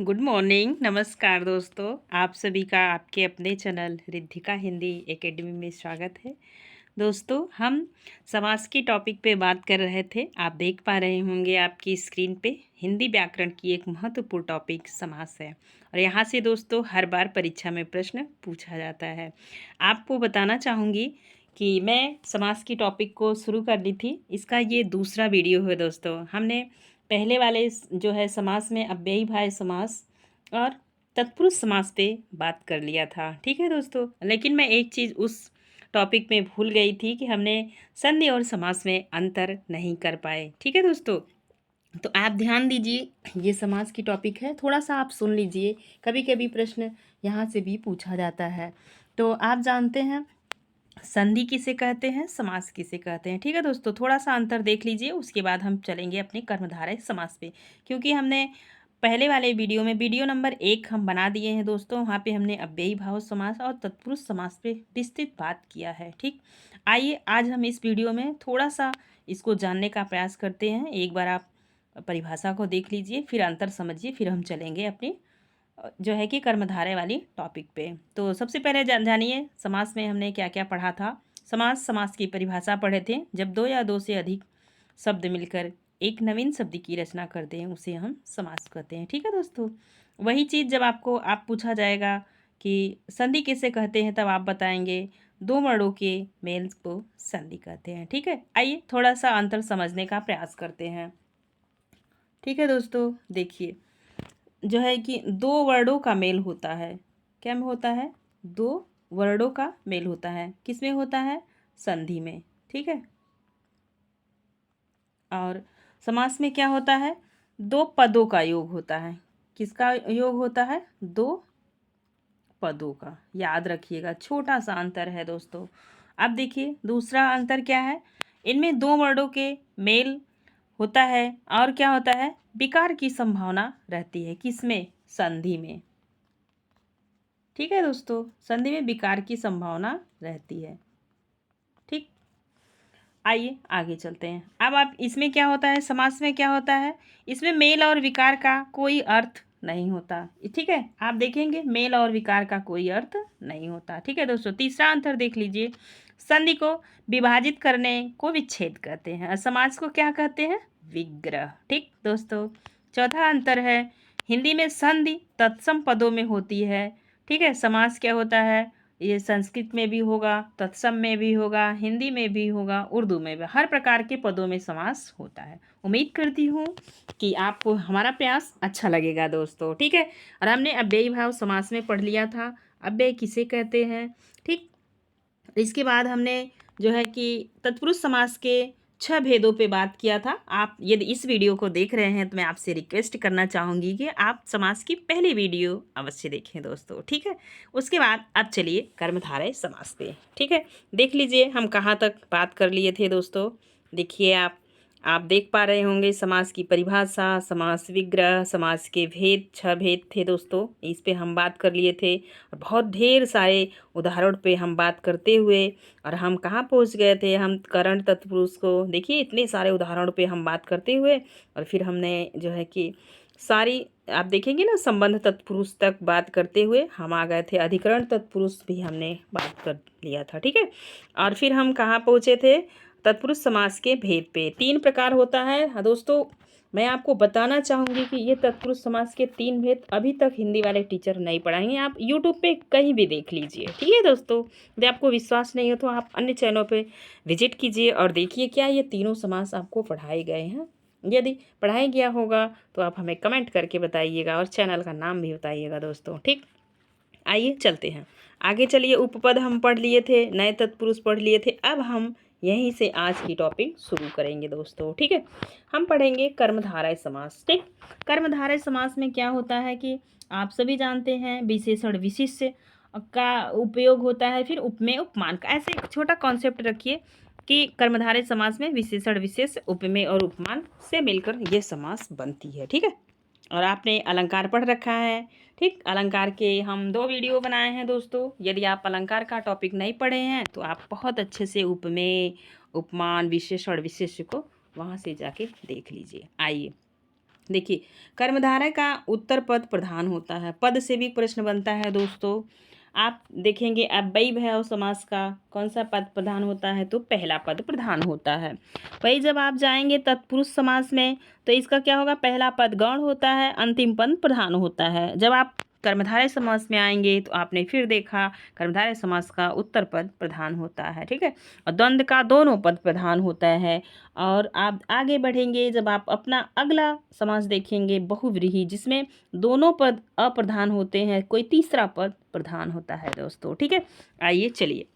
Good morning, नमस्कार दोस्तों। आप सभी का आपके अपने चैनल रिद्धिका हिंदी एकेडमी में स्वागत है। दोस्तों, हम समास की टॉपिक पे बात कर रहे थे। आप देख पा रहे होंगे आपकी स्क्रीन पे हिंदी व्याकरण की एक महत्वपूर्ण टॉपिक समास है। और यहाँ से दोस्तों हर बार परीक्षा में प्रश्न पूछा जाता है। आपको बताना चाहूँगी कि मैं समास की टॉपिक को शुरू कर दी थी। इसका ये दूसरा वीडियो है दोस्तों। हमने पहले वाले जो है समास में अव्ययीभाव समास और तत्पुरुष समास पे बात कर लिया था। ठीक है दोस्तों, लेकिन मैं एक चीज़ उस टॉपिक में भूल गई थी कि हमने संधि और समास में अंतर नहीं कर पाए। ठीक है दोस्तों, तो आप ध्यान दीजिए, ये समास की टॉपिक है, थोड़ा सा आप सुन लीजिए। कभी कभी प्रश्न यहाँ से भी पूछा जाता है। तो आप जानते हैं संधि किसे कहते हैं, समास किसे कहते हैं। ठीक है दोस्तों, थोड़ा सा अंतर देख लीजिए, उसके बाद हम चलेंगे अपने कर्मधारय समास पे। क्योंकि हमने पहले वाले वीडियो में वीडियो नंबर 1 हम बना दिए हैं दोस्तों, वहाँ पे हमने अव्ययी भाव समास और तत्पुरुष समास पे विस्तृत बात किया है। ठीक, आइए आज हम इस वीडियो में थोड़ा सा इसको जानने का प्रयास करते हैं। एक बार आप परिभाषा को देख लीजिए, फिर अंतर समझिए, फिर हम चलेंगे अपनी जो है कि कर्मधारय वाली टॉपिक पे। तो सबसे पहले जानिए समास में हमने क्या क्या पढ़ा था। समास की परिभाषा पढ़े थे। जब दो या दो से अधिक शब्द मिलकर एक नवीन शब्द की रचना करते हैं उसे हम समास कहते हैं। ठीक है दोस्तों, वही चीज़ जब आपको पूछा जाएगा कि संधि किसे कहते हैं, तब आप बताएंगे दो वर्णों के मेल को संधि कहते हैं। ठीक है, आइए थोड़ा सा अंतर समझने का प्रयास करते हैं। ठीक है दोस्तों, देखिए जो है कि दो वर्णों का मेल होता है। क्या में होता है? दो वर्णों का मेल होता है। किस में होता है? संधि में। ठीक है, और समास में क्या होता है? दो पदों का योग होता है। किसका योग होता है? दो पदों का। याद रखिएगा, छोटा सा अंतर है दोस्तों। अब देखिए दूसरा अंतर क्या है। इनमें दो वर्णों के मेल होता है और क्या होता है? विकार की संभावना रहती है। किसमें? संधि में। ठीक है दोस्तों, संधि में विकार की संभावना रहती है। ठीक, आइए आगे चलते हैं। अब आप इसमें क्या होता है, समास में क्या होता है? इसमें मेल और विकार का कोई अर्थ नहीं होता। ठीक है, आप देखेंगे मेल और विकार का कोई अर्थ नहीं होता। ठीक है दोस्तों, तीसरा अंतर देख लीजिए। संधि को विभाजित करने को विच्छेद कहते हैं और समास को क्या कहते हैं? विग्रह। ठीक दोस्तों, चौथा अंतर है हिंदी में संधि तत्सम पदों में होती है। ठीक है, समास क्या होता है? ये संस्कृत में भी होगा, तत्सम में भी होगा, हिंदी में भी होगा, उर्दू में भी, हर प्रकार के पदों में समास होता है। उम्मीद करती हूँ कि आपको हमारा प्रयास अच्छा लगेगा दोस्तों। ठीक है, और हमने अव्ययी भाव समास में पढ़ लिया था, अव्यय किसे कहते हैं। ठीक, इसके बाद हमने जो है कि तत्पुरुष समास के 6 भेदों पे बात किया था। आप यदि इस वीडियो को देख रहे हैं तो मैं आपसे रिक्वेस्ट करना चाहूँगी कि आप समास की पहली वीडियो अवश्य देखें दोस्तों। ठीक है, उसके बाद अब चलिए कर्मधारय समास पे। ठीक है, देख लीजिए हम कहाँ तक बात कर लिए थे दोस्तों। देखिए आप देख पा रहे होंगे समास की परिभाषा, समास विग्रह, समास के भेद, 6 भेद थे दोस्तों, इस पे हम बात कर लिए थे। और बहुत ढेर सारे उदाहरण पे हम बात करते हुए और हम कहाँ पहुँच गए थे, हम करण तत्पुरुष को देखिए, इतने सारे उदाहरण पे हम बात करते हुए और फिर हमने जो है कि सारी आप देखेंगे ना संबंध तत्पुरुष तक बात करते हुए हम आ गए थे, अधिकरण तत्पुरुष भी हमने बात कर लिया था। ठीक है, और फिर हम कहाँ पहुँचे थे? तत्पुरुष समास के भेद पे। 3 प्रकार होता है। हाँ दोस्तों, मैं आपको बताना चाहूँगी कि ये तत्पुरुष समास के 3 भेद अभी तक हिंदी वाले टीचर नहीं पढ़ाएंगे। आप यूट्यूब पे कहीं भी देख लीजिए। ठीक है दोस्तों, यदि आपको विश्वास नहीं हो तो आप अन्य चैनलों पे विजिट कीजिए और देखिए क्या ये तीनों समास आपको पढ़ाए गए हैं। यदि पढ़ाया गया होगा तो आप हमें कमेंट करके बताइएगा और चैनल का नाम भी बताइएगा दोस्तों। ठीक, आइए चलते हैं आगे। चलिए, उपपद हम पढ़ लिए थे, नए तत्पुरुष पढ़ लिए थे। अब हम यहीं से आज की टॉपिक शुरू करेंगे दोस्तों। ठीक है, हम पढ़ेंगे कर्मधारय समास। ठीक, कर्मधारय समास में क्या होता है कि आप सभी जानते हैं विशेषण विशिष्य का उपयोग होता है, फिर उपमेय उपमान का। ऐसे एक छोटा कॉन्सेप्ट रखिए कि कर्मधारय समास में विशेषण विशेष, उपमेय और उपमान से मिलकर ये समास बनती है। ठीक है, और आपने अलंकार पढ़ रखा है। ठीक, अलंकार के हम 2 वीडियो बनाए हैं दोस्तों। यदि आप अलंकार का टॉपिक नहीं पढ़े हैं तो आप बहुत अच्छे से उपमेय, उपमान, विशेषण विशेष्य को वहाँ से जाके देख लीजिए। आइए देखिए, कर्मधारय का उत्तर पद प्रधान होता है। पद से भी प्रश्न बनता है दोस्तों। आप देखेंगे अव्ययी भव समास का कौन सा पद प्रधान होता है, तो पहला पद प्रधान होता है। वही जब आप जाएंगे तत्पुरुष समास में, तो इसका क्या होगा, पहला पद गौण होता है, अंतिम पद प्रधान होता है। जब आप कर्मधारय समास में आएंगे तो आपने फिर देखा कर्मधारय समास का उत्तर पद प्रधान होता है, ठीक है, और द्वंद्व का दोनों पद प्रधान होता है। और आप आगे बढ़ेंगे, जब आप अपना अगला समास देखेंगे बहुव्रीहि, जिसमें दोनों पद अप्रधान होते हैं, कोई तीसरा पद प्रधान होता है दोस्तों, ठीक है। आइए चलिए,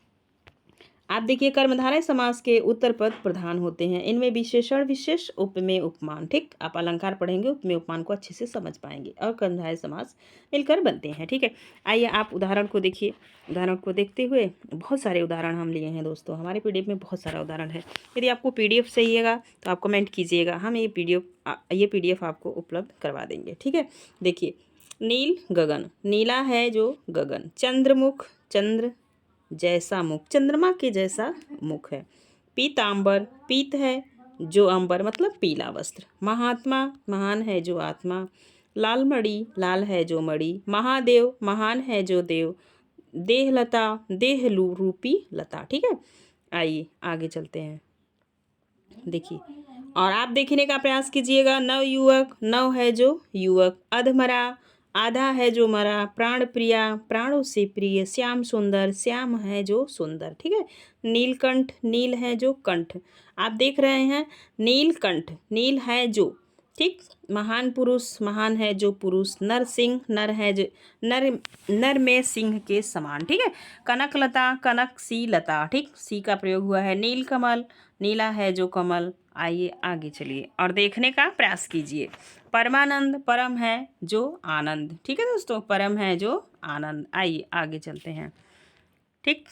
आप देखिए कर्मधारय समास के उत्तर पद प्रधान होते हैं। इनमें विशेषण विशेष उपमेय उपमान, ठीक, आप अलंकार पढ़ेंगे उपमेय उपमान को अच्छे से समझ पाएंगे, और कर्मधारय समास मिलकर बनते हैं, ठीक है। आइए आप उदाहरण को देखिए। उदाहरण को देखते हुए बहुत सारे उदाहरण हम लिए हैं दोस्तों, हमारे पीडीएफ में बहुत सारा उदाहरण है। यदि आपको पीडीएफ चाहिएगा तो आप कमेंट कीजिएगा, हम ये पीडीएफ आपको उपलब्ध करवा देंगे, ठीक है। देखिए, नील गगन, नीला है जो गगन, चंद्रमुख, चंद्र जैसा मुख, चंद्रमा के जैसा मुख है। पीतांबर, पीत है जो अंबर मतलब पीला वस्त्र। महात्मा, महान है जो आत्मा। लाल मणि, लाल है जो मणि। महादेव, महान है जो देव। देहलता, रूपी लता, ठीक है। आइए आगे चलते हैं। देखिए, और आप देखने का प्रयास कीजिएगा। नव युवक, नव है जो युवक। अधमरा, आधा है जो मरा। प्राण प्रिया, प्राणों से प्रिय। श्याम सुंदर, श्याम है जो सुंदर, ठीक है। नीलकंठ, नील है जो कंठ। आप देख रहे हैं नीलकंठ, नील है जो, ठीक। महान पुरुष, महान है जो पुरुष। नर सिंह, नर है जो, नर में सिंह के समान, ठीक है। कनकलता, कनक सी लता, ठीक, सी का प्रयोग हुआ है। नीलकमल, नीला है जो कमल। आइए आगे चलिए और देखने का प्रयास कीजिए। परमानंद, परम है जो आनंद, ठीक है दोस्तों, परम है जो आनंद। आइए आगे चलते हैं, ठीक।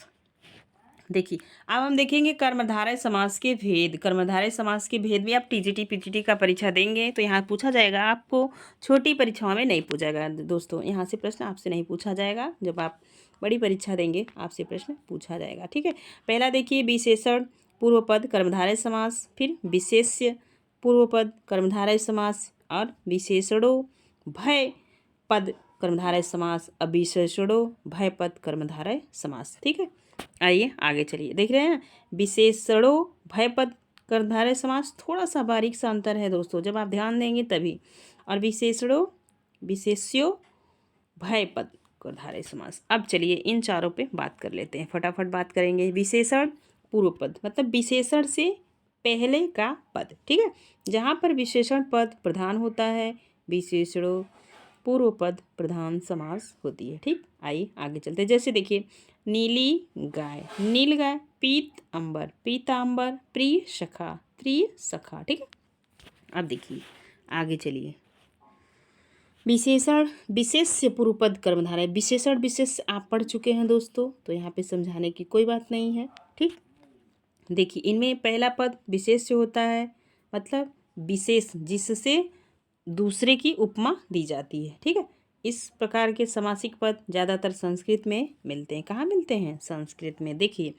देखिए, अब हम देखेंगे कर्मधारय समास के भेद। कर्मधारय समास के भेद भी आप टीजीटी पीजीटी का परीक्षा देंगे तो यहाँ पूछा जाएगा, आपको छोटी परीक्षाओं में नहीं पूछा जाएगा दोस्तों, यहाँ से प्रश्न आपसे नहीं पूछा जाएगा। जब आप बड़ी परीक्षा देंगे आपसे प्रश्न पूछा जाएगा, ठीक है। पहला देखिए, विशेषण पूर्व पद कर्मधारय समास, फिर विशेष्य पूर्व पद कर्मधारय समास, और विशेषणों भय पद कर्मधारय समास, अविशेषणों भय पद कर्मधारय समास, ठीक है। आइए आगे चलिए, देख रहे हैं विशेषणों भय पद कर्मधारय समास, थोड़ा सा बारीक सा अंतर है दोस्तों, जब आप ध्यान देंगे तभी। और विशेषणों विशेष्यो भय पद कर्मधारय समास। अब चलिए इन चारों पे बात कर लेते हैं, फटाफट बात करेंगे। विशेषण पूर्व पद मतलब विशेषण से पहले का पद, ठीक है, जहाँ पर विशेषण पद प्रधान होता है, विशेषणों पूर्व पद प्रधान समास होती है, ठीक। आइए आगे चलते हैं। जैसे देखिए, नीली गाय, नील गाय। पीत अंबर, पीतांबर। प्रिय सखा, प्रिय सखा, ठीक है। अब देखिए आगे चलिए, विशेषण विशेष्य पूर्व पद कर्मधारय। विशेषण विशेष आप पढ़ चुके हैं दोस्तों, तो यहाँ पे समझाने की कोई बात नहीं है, ठीक। देखिए, इनमें पहला पद विशेष्य होता है, मतलब विशेष जिससे दूसरे की उपमा दी जाती है, ठीक है। इस प्रकार के समासिक पद ज़्यादातर संस्कृत में मिलते हैं। कहाँ मिलते हैं, संस्कृत में। देखिए,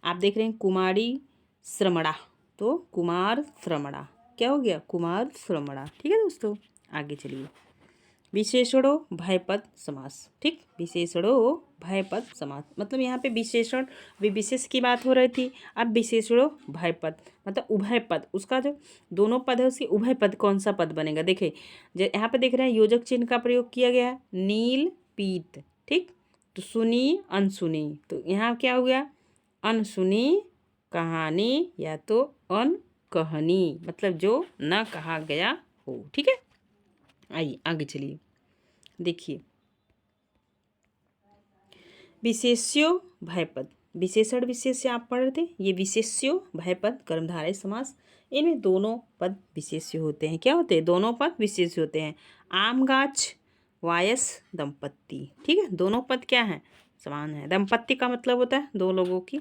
आप देख रहे हैं कुमारी श्रमणा, तो कुमार श्रमणा क्या हो गया, कुमार श्रमणा, ठीक है दोस्तों। आगे चलिए, विशेषणों भयपद समास, ठीक। विशेषणों भयपद समास मतलब यहाँ पे विशेषण विशेष की बात हो रही थी, अब विशेषणों भयपद मतलब उभय पद, उसका जो दोनों पद है उसकी उभय पद कौन सा पद बनेगा। देखिए, यहाँ पे देख रहे हैं योजक चिन्ह का प्रयोग किया गया है, नील पीत, ठीक। तो सुनी अनसुनी, तो यहाँ क्या हो गया, अनसुनी कहानी या तो अनकहनी, मतलब जो न कहा गया हो, ठीक है। आइए आगे चलिए, देखिए, विशेष्यो भयपद, विशेषण विशेष्य आप पढ़ रहे थे, ये विशेष्यो भयपद कर्मधारय समास। इनमें दोनों पद विशेष्य होते हैं। क्या होते हैं, दोनों पद विशेष्य होते हैं। आम गाछ, वायस दंपत्ति, ठीक है, दोनों पद क्या हैं, समान है। दंपत्ति का मतलब होता है दो लोगों की,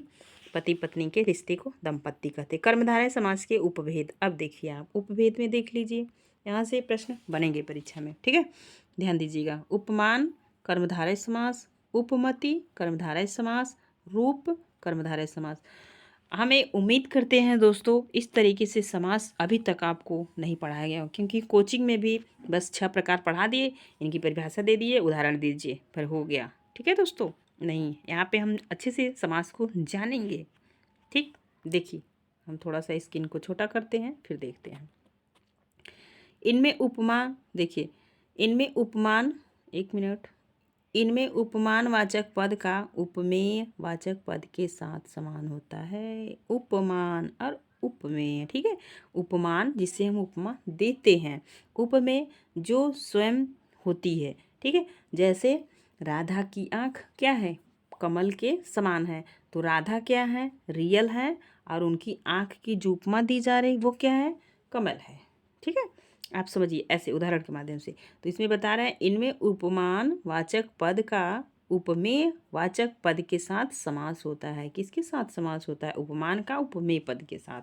पति पत्नी के रिश्ते को दंपत्ति कहते हैं। कर्मधारय समास के उपभेद, अब देखिए आप उपभेद में देख लीजिए, यहाँ से प्रश्न बनेंगे परीक्षा में, ठीक है, ध्यान दीजिएगा। उपमान कर्मधारय समास, उपमति कर्मधारय समास, रूप कर्मधारय समास। हमें उम्मीद करते हैं दोस्तों इस तरीके से समास अभी तक आपको नहीं पढ़ाया गया, क्योंकि कोचिंग में भी बस 6 प्रकार पढ़ा दिए, इनकी परिभाषा दे दिए, उदाहरण दीजिए, पर हो गया। ठीक है दोस्तों, नहीं, यहाँ पे हम अच्छे से समास को जानेंगे। ठीक, देखिए हम थोड़ा सा स्क्रीन को छोटा करते हैं, फिर देखते हैं। इनमें उपमान, देखिए इनमें उपमान, एक मिनट, इनमें उपमान वाचक पद का उपमेय वाचक पद के साथ समान होता है। उपमान और उपमेय, ठीक है। उपमान जिसे हम उपमा देते हैं, उपमेय जो स्वयं होती है, ठीक है। जैसे राधा की आँख क्या है, कमल के समान है, तो राधा क्या है, रियल है, और उनकी आँख की जो उपमा दी जा रही वो क्या है, कमल है। ठीक है, आप समझिए ऐसे उदाहरण के माध्यम से। तो इसमें बता रहे हैं इनमें उपमान वाचक पद का उपमेय वाचक पद के साथ समास होता है। किसके साथ समास होता है, उपमान का उपमेय पद के साथ।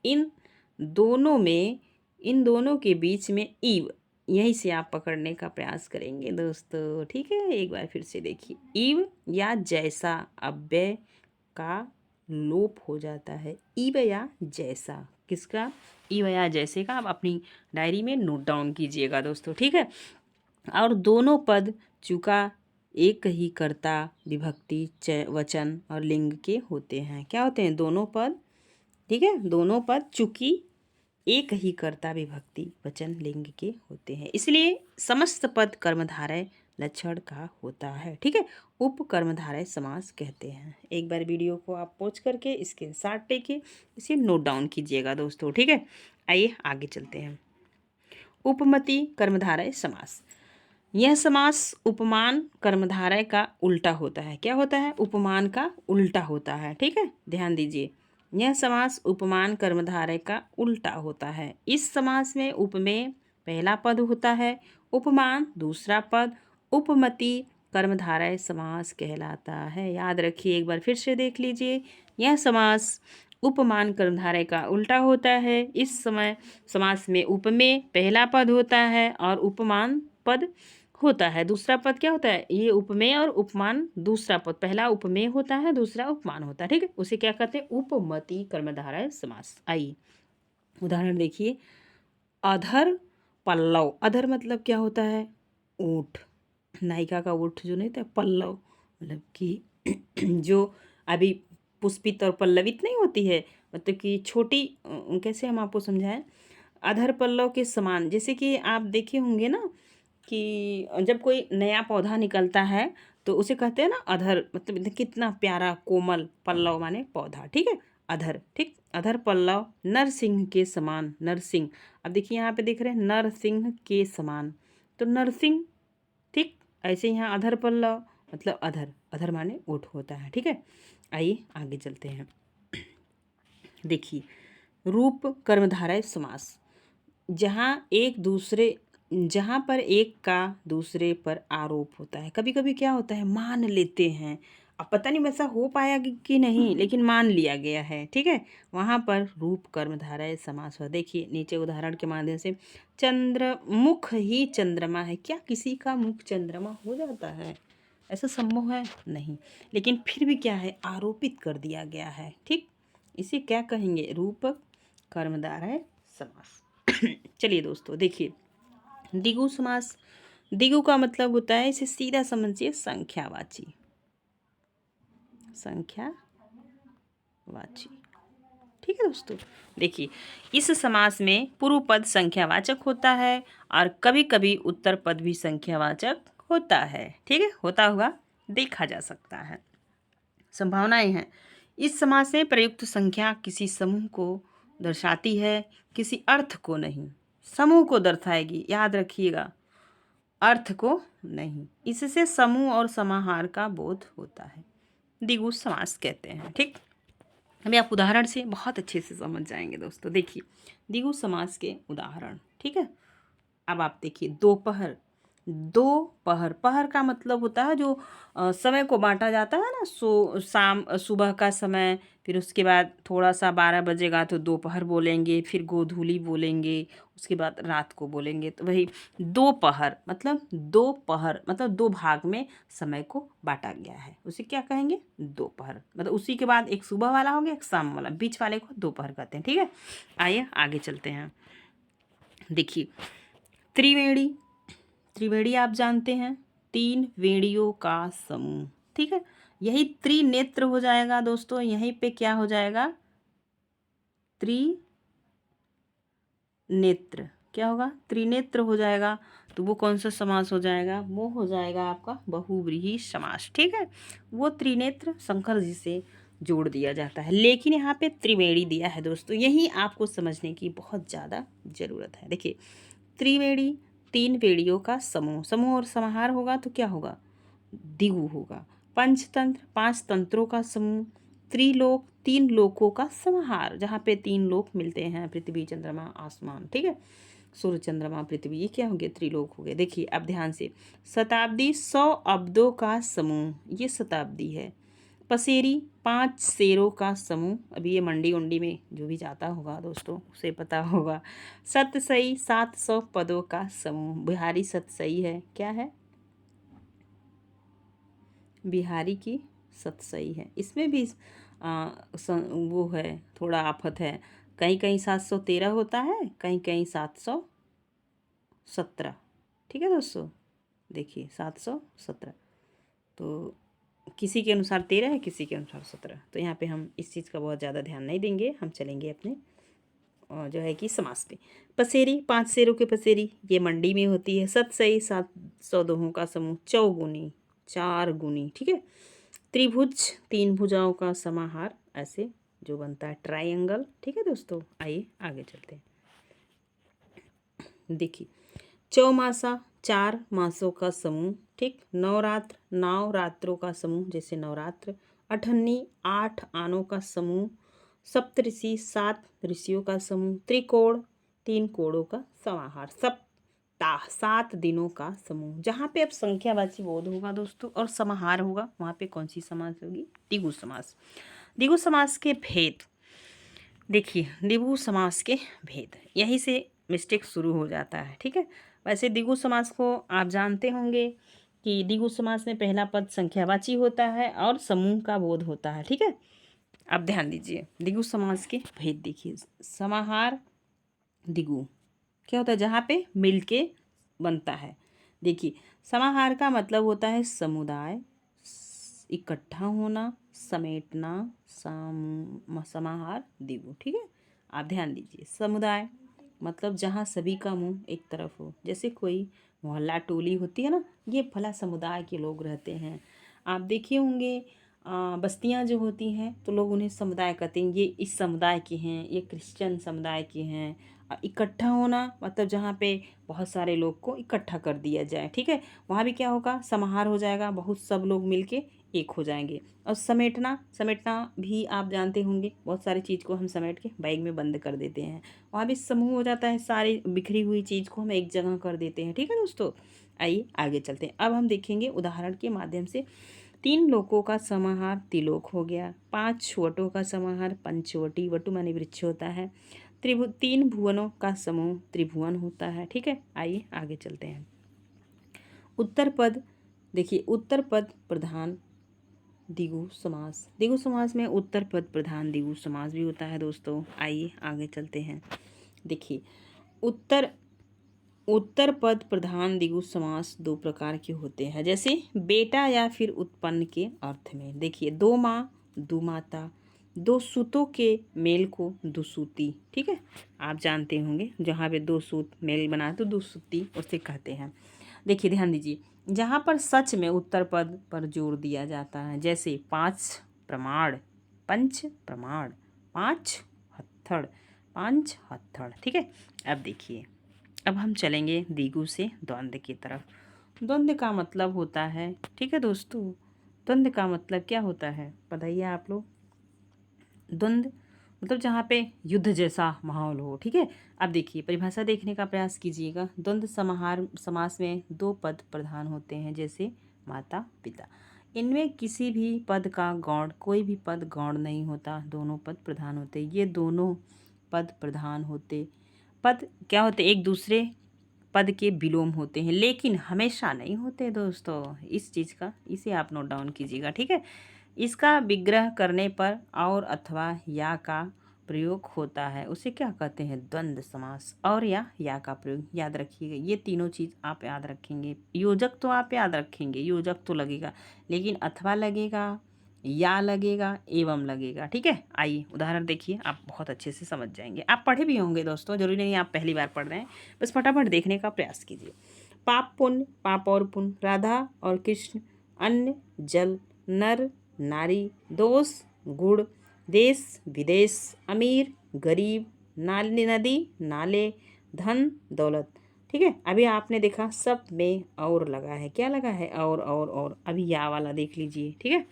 इन दोनों के बीच में ईव, यहीं से आप पकड़ने का प्रयास करेंगे दोस्तों। ठीक है, एक बार फिर से देखिए, ईव या जैसा अव्यय का लोप हो जाता है। ईव या जैसा, किसका, ईव या जैसे का आप अपनी डायरी में नोट डाउन कीजिएगा दोस्तों। ठीक है, और दोनों पद चूका एक ही कर्ता विभक्ति वचन और लिंग के होते हैं। क्या होते हैं, दोनों पद, ठीक है, दोनों पद चूंकि एक ही कर्ता विभक्ति वचन लिंग के होते हैं, इसलिए समस्त पद कर्मधारय लक्षण का होता है। ठीक है, उपकर्मधारय समास कहते हैं। एक बार वीडियो को आप पॉज करके स्क्रीनशॉट लेके इसे नोट डाउन कीजिएगा दोस्तों। ठीक है, आइए आगे चलते हैं। उपमति कर्मधारय समास, यह समास उपमान कर्मधारय का उल्टा होता है। क्या होता है, उपमान का उल्टा होता है। ठीक है, ध्यान दीजिए, यह समास उपमान कर्मधारय का उल्टा होता है। इस समास में उपमेय पहला पद होता है, उपमान दूसरा पद। उपमति कर्मधारय समास कहलाता है। याद रखिए, एक बार फिर से देख लीजिए, यह समास उपमान कर्मधारय का उल्टा होता है। इस समय समास में उपमेय पहला पद होता है और उपमान पद होता है, दूसरा पद क्या होता है, ये उपमेय और उपमान दूसरा पद, पहला उपमेय होता है, दूसरा उपमान होता है। ठीक है, उसे क्या कहते हैं, उपमति कर्मधारय समास। आइए उदाहरण देखिए, अधर पल्लव, अधर मतलब क्या होता है, ऊँट, नायिका का ऊँट जो नहीं था, पल्लव मतलब कि जो अभी पुष्पित और पल्लवित नहीं होती है, मतलब कि छोटी, कैसे हम आपको समझाएं, अधर पल्लव के समान। जैसे कि आप देखे होंगे ना कि जब कोई नया पौधा निकलता है तो उसे कहते हैं ना अधर, मतलब कितना प्यारा कोमल, पल्लव माने पौधा। ठीक है, अधर, ठीक, अधर पल्लव नरसिंह के समान। नरसिंह, अब देखिए यहाँ पे देख रहे हैं नरसिंह के समान, तो नरसिंह, ठीक, ऐसे यहाँ अधर पल्लव मतलब अधर, अधर माने ऊँट होता है। ठीक है, आइए आगे चलते हैं। देखिए, रूप कर्मधारय समास, जहाँ पर एक का दूसरे पर आरोप होता है। कभी कभी क्या होता है, मान लेते हैं, अब पता नहीं वैसा हो पाया कि नहीं, लेकिन मान लिया गया है। ठीक है, वहाँ पर रूप कर्मधारय समास हो। देखिए नीचे उदाहरण के माध्यम से, चंद्रमुख ही चंद्रमा है। क्या किसी का मुख चंद्रमा हो जाता है, ऐसा संभव है नहीं, लेकिन फिर भी क्या है, आरोपित कर दिया गया है। ठीक, इसे क्या कहेंगे, रूप कर्मधारय समास। चलिए दोस्तों देखिए, द्विगु समास, द्विगु का मतलब होता है, इसे सीधा समझिए, संख्यावाची, संख्यावाची। ठीक है दोस्तों, देखिए इस समास में पूर्व पद संख्यावाचक होता है और कभी कभी उत्तर पद भी संख्यावाचक होता है। ठीक है, होता हुआ देखा जा सकता है, संभावनाएं हैं। इस समास में प्रयुक्त संख्या किसी समूह को दर्शाती है, किसी अर्थ को नहीं, समूह को दर्शाएगी। याद रखिएगा, अर्थ को नहीं, इससे समूह और समाहार का बोध होता है, द्विगु समास कहते हैं। ठीक, अभी आप उदाहरण से बहुत अच्छे से समझ जाएंगे दोस्तों। देखिए द्विगु समास के उदाहरण। ठीक है, अब आप देखिए, दोपहर, दोपहर, पहर का मतलब होता है जो समय को बांटा जाता है ना, शाम सुबह का समय, फिर उसके बाद थोड़ा सा 12 बजेगा तो दोपहर बोलेंगे, फिर गोधूली बोलेंगे, उसके बाद रात को बोलेंगे। तो वही दोपहर मतलब दो भाग में समय को बांटा गया है, उसे क्या कहेंगे? दोपहर। मतलब उसी के बाद एक सुबह वाला हो गया, एक शाम वाला, बीच वाले को दोपहर कहते हैं। ठीक है, आइए आगे चलते हैं। देखिए त्रिवेणी, त्रिवेणी आप जानते हैं, 3 वेणियों का समूह। ठीक है, यही त्रिनेत्र हो जाएगा दोस्तों। यहीं पे क्या हो जाएगा? त्रिनेत्र। क्या होगा? त्रिनेत्र हो जाएगा। तो वो कौन सा समास हो जाएगा? वो हो जाएगा आपका बहुव्रीहि समास। ठीक है, वो त्रिनेत्र शंकर जी से जोड़ दिया जाता है, लेकिन यहाँ पे त्रिवेणी दिया है दोस्तों, यही आपको समझने की बहुत ज़्यादा ज़रूरत है। देखिए त्रिवेणी, 3 वेड़ियों का समूह, समूह और समाहार होगा तो क्या होगा? द्विगु होगा। पंचतंत्र, 5 तंत्रों का समूह। त्रिलोक, 3 लोकों का समाहार, जहाँ पे 3 लोक मिलते हैं, पृथ्वी चंद्रमा आसमान। ठीक है, सूर्य चंद्रमा पृथ्वी, ये क्या हो गए? त्रिलोक हो गए। देखिए अब ध्यान से, शताब्दी, 100 अब्दों का समूह, ये शताब्दी है। पसेरी, 5 शेरों का समूह, अभी ये मंडी उंडी में जो भी जाता होगा दोस्तों उसे पता होगा। सतसई, 700 पदों का समूह, बिहारी सतसई है। क्या है? बिहारी की सतसई है। इसमें भी वो है, थोड़ा आफत है, कहीं कहीं 713 होता है, कहीं कहीं 717। ठीक है दोस्तों, देखिए 717, तो किसी के अनुसार 13 है, किसी के अनुसार 17। तो यहाँ पे हम इस चीज़ का बहुत ज़्यादा ध्यान नहीं देंगे, हम चलेंगे अपने जो है कि समास पे। पसेरी, 5 शेरों के पसेरी, ये मंडी में होती है। सतसई, 700 दोहों का समूह। चौगुनी, 4 गुनी। ठीक है, त्रिभुज, 3 भुजाओं का समाहार, ऐसे जो बनता है ट्रायंगल। ठीक है दोस्तों, आइए आगे चलते हैं। देखिए चौमासा, 4 मासों का समूह। ठीक, नवरात्र, 9 रात्रों का समूह, जैसे नवरात्र। अठन्नी, 8 आनों का समूह। सप्तऋषि, 7 ऋषियों का समूह। त्रिकोण, 3 कोणों का समाहार। सप्ताह, 7 दिनों का समूह। जहाँ पे अब संख्यावाची बोध होगा दोस्तों और समाहार होगा, वहाँ पे कौन सी समास होगी? द्विगु समास। द्विगु समास के भेद देखिए, द्विगु समास के भेद, यहीं से मिस्टेक शुरू हो जाता है। ठीक है, वैसे द्विगु समास को आप जानते होंगे कि द्विगु समास में पहला पद संख्यावाची होता है और समूह का बोध होता है। ठीक है, अब ध्यान दीजिए, द्विगु समास के भेद देखिए। समाहार द्विगु क्या होता है? जहाँ पे मिलके बनता है। देखिए समाहार का मतलब होता है समुदाय, इकट्ठा होना, समेटना, समाहार द्विगु। ठीक है, आप ध्यान दीजिए। समुदाय मतलब जहाँ सभी का मुंह एक तरफ हो, जैसे कोई मोहल्ला टोली होती है ना, ये फला समुदाय के लोग रहते हैं। आप देखे होंगे बस्तियां जो होती हैं तो लोग उन्हें समुदाय कहते हैं, ये इस समुदाय के हैं, ये क्रिश्चियन समुदाय के हैं। इकट्ठा होना मतलब जहाँ पे बहुत सारे लोग को इकट्ठा कर दिया जाए। ठीक है, वहाँ भी क्या होगा? समाहार हो जाएगा, बहुत सब लोग मिलके एक हो जाएंगे। और समेटना, समेटना भी आप जानते होंगे, बहुत सारी चीज़ को हम समेट के बैग में बंद कर देते हैं, वहाँ भी समूह हो जाता है, सारी बिखरी हुई चीज़ को हम एक जगह कर देते हैं। ठीक है दोस्तों, आइए आगे चलते हैं। अब हम देखेंगे उदाहरण के माध्यम से। 3 लोकों का समाहार तिलोक हो गया। 5 वटों का समाहार पंचवटी, वटु माने वृक्ष होता है। 3 भुवनों का समूह त्रिभुवन होता है। ठीक है, आइए आगे चलते हैं। उत्तर पद देखिए, उत्तर पद प्रधान द्विगु समास। द्विगु समास में उत्तर पद प्रधान द्विगु समास भी होता है दोस्तों। आइए आगे चलते हैं। देखिए उत्तर उत्तर पद प्रधान द्विगु समास 2 प्रकार के होते हैं, जैसे बेटा या फिर उत्पन्न के अर्थ में। देखिए 2 माँ, 2 माता, 2 सूतों के मेल को दुसूती। ठीक है, आप जानते होंगे जहाँ पे 2 सूत मेल बनाए तो दुसूती उसे कहते हैं। देखिए ध्यान दीजिए, जहाँ पर सच में उत्तर पद पर जोर दिया जाता है, जैसे 5 प्रमाण, पंच प्रमाण, 5 हत्थड़, 5 हत्थड़। ठीक है, अब देखिए, अब हम चलेंगे द्विगु से द्वंद्व की तरफ। द्वंद्व का मतलब होता है, ठीक है दोस्तों, द्वंद्व का मतलब क्या होता है बताइए आप लोग? द्वंद्व मतलब जहाँ पे युद्ध जैसा माहौल हो। ठीक है, अब देखिए परिभाषा देखने का प्रयास कीजिएगा। द्वंद्व समाहार समास में दो पद प्रधान होते हैं, जैसे माता पिता। इनमें किसी भी पद का गौण, कोई भी पद गौण नहीं होता, दोनों पद प्रधान होते। ये दोनों पद प्रधान होते, पद क्या होते, एक दूसरे पद के विलोम होते हैं, लेकिन हमेशा नहीं होते दोस्तों। इस चीज़ का, इसे आप नोट डाउन कीजिएगा। ठीक है, इसका विग्रह करने पर और अथवा या का प्रयोग होता है, उसे क्या कहते हैं, द्वंद्व समास। और या का प्रयोग याद रखिएगा, ये तीनों चीज़ आप याद रखेंगे। योजक तो आप याद रखेंगे, योजक तो लगेगा, लेकिन अथवा लगेगा, या लगेगा, एवं लगेगा। ठीक है, आइए उदाहरण देखिए, आप बहुत अच्छे से समझ जाएंगे। आप पढ़े भी होंगे दोस्तों, जरूरी नहीं आप पहली बार पढ़ रहे हैं, बस फटाफट देखने का प्रयास कीजिए। पाप पुण्य, पाप और पुण्य, राधा और कृष्ण, अन्न जल, नर नारी, दोष गुण, देश विदेश, अमीर गरीब, नाली नदी नाले, धन दौलत। ठीक है, अभी आपने देखा सब में और लगा है, क्या लगा है, और अभी या वाला देख लीजिए। ठीक है,